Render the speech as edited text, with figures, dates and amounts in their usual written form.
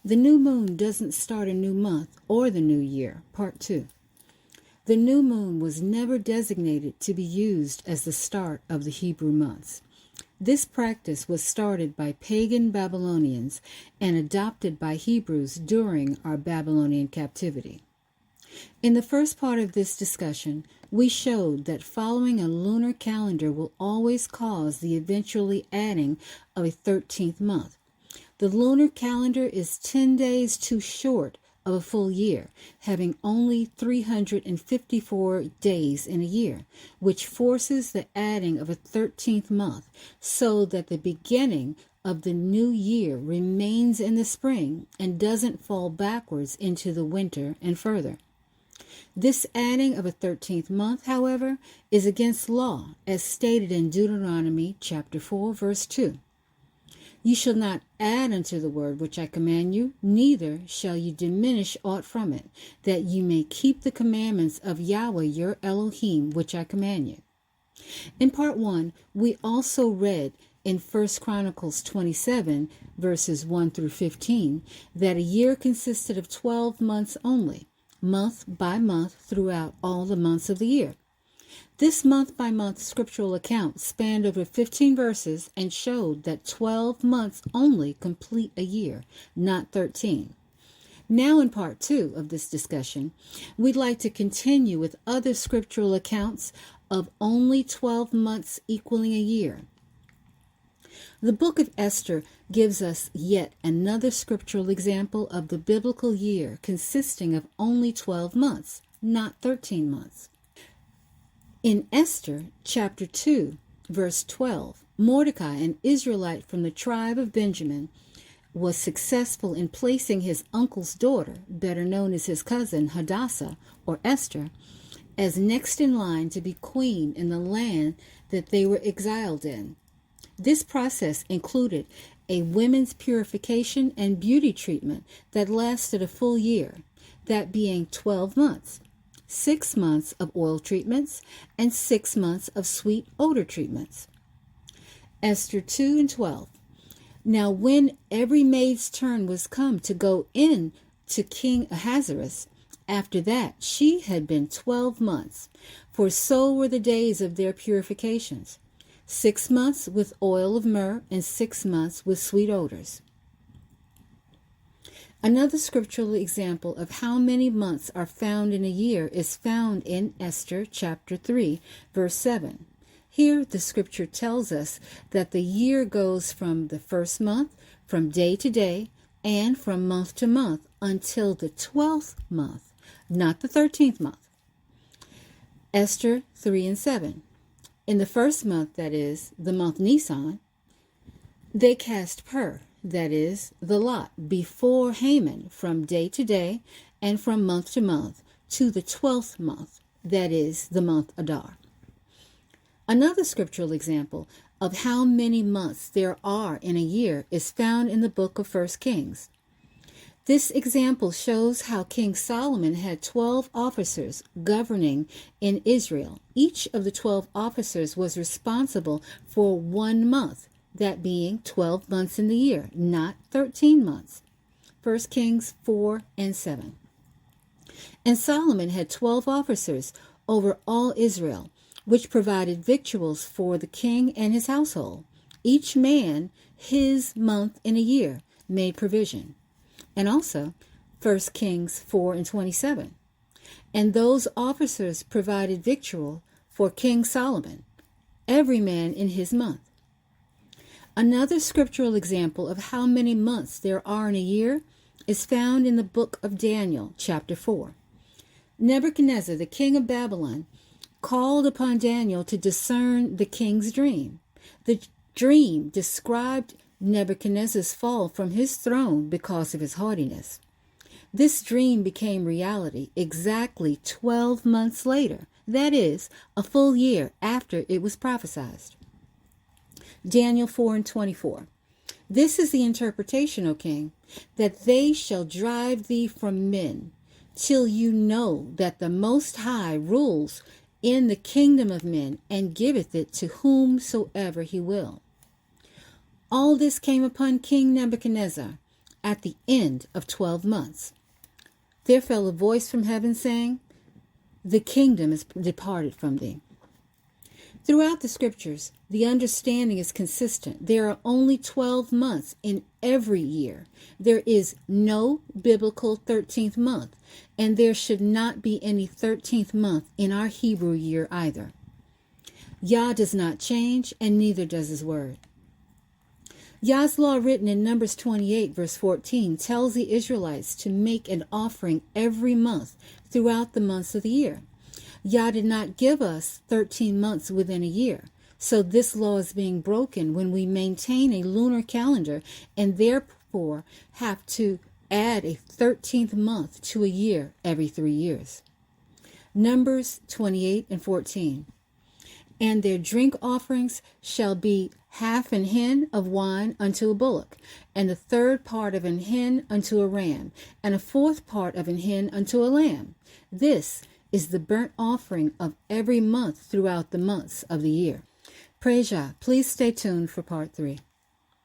The new moon doesn't start a new month or the new year. Part 2. The new moon was never designated to be used as the start of the Hebrew months. This practice was started by pagan Babylonians and adopted by Hebrews during our Babylonian captivity. In the first part of this discussion, we showed that following a lunar calendar will always cause the eventually adding of a 13th month. The lunar calendar is 10 days too short of a full year, having only 354 days in a year, which forces the adding of a 13th month so that the beginning of the new year remains in the spring and doesn't fall backwards into the winter and further. This adding of a 13th month, however, is against law, as stated in Deuteronomy chapter 4, verse 2. You shall not add unto the word which I command you, neither shall you diminish aught from it, that you may keep the commandments of Yahweh your Elohim, which I command you. In part 1, we also read in 1 Chronicles 27, verses 1 through 15, that a year consisted of 12 months only, month by month throughout all the months of the year. This month-by-month scriptural account spanned over 15 verses and showed that 12 months only complete a year, not 13. Now in part 2 of this discussion, we'd like to continue with other scriptural accounts of only 12 months equaling a year. The book of Esther gives us yet another scriptural example of the biblical year consisting of only 12 months, not 13 months. In Esther chapter 2, verse 12, Mordecai, an Israelite from the tribe of Benjamin, was successful in placing his uncle's daughter, better known as his cousin Hadassah or Esther, as next in line to be queen in the land that they were exiled in. This process included a women's purification and beauty treatment that lasted a full year, that being 12 months, 6 months of oil treatments, and 6 months of sweet odor treatments. Esther 2 and 12. Now when every maid's turn was come to go in to King Ahasuerus, after that she had been 12 months, for so were the days of their purifications. 6 months with oil of myrrh, and 6 months with sweet odors. Another scriptural example of how many months are found in a year is found in Esther chapter 3, verse 7. Here the scripture tells us that the year goes from the first month, from day to day, and from month to month until the 12th month, not the 13th month. Esther 3 and 7. In the first month, that is, the month Nisan, they cast pur, that is, the lot, before Haman from day to day and from month to month to the 12th month, that is, the month Adar. Another scriptural example of how many months there are in a year is found in the book of 1 Kings. This example shows how King Solomon had 12 officers governing in Israel. Each of the 12 officers was responsible for 1 month, that being 12 months in the year, not 13 months. 1 Kings 4 and 7. And Solomon had 12 officers over all Israel, which provided victuals for the king and his household. Each man his month in a year made provision. And also 1 Kings 4 and 27. And those officers provided victual for King Solomon, every man in his month. Another scriptural example of how many months there are in a year is found in the book of Daniel, chapter 4. Nebuchadnezzar, the king of Babylon, called upon Daniel to discern the king's dream. The dream described Nebuchadnezzar's fall from his throne because of his haughtiness. This dream became reality exactly 12 months later, that is, a full year after it was prophesied. Daniel 4 and 24. This is the interpretation, O king, that they shall drive thee from men, till you know that the Most High rules in the kingdom of men, and giveth it to whomsoever he will. All this came upon King Nebuchadnezzar, at the end of 12 months. There fell a voice from heaven saying, "The kingdom is departed from thee." Throughout the scriptures, the understanding is consistent. There are only 12 months in every year. There is no biblical 13th month, and there should not be any 13th month in our Hebrew year either. Yah does not change, and neither does his word. Yah's law, written in Numbers 28, verse 14, tells the Israelites to make an offering every month throughout the months of the year. Yah did not give us 13 months within a year, so this law is being broken when we maintain a lunar calendar and therefore have to add a 13th month to a year every 3 years. Numbers 28 and 14. And their drink offerings shall be half an hin of wine unto a bullock, and the third part of an hin unto a ram, and a fourth part of an hin unto a lamb. This is the burnt offering of every month throughout the months of the year. Praise Yah. Please stay tuned for part 3.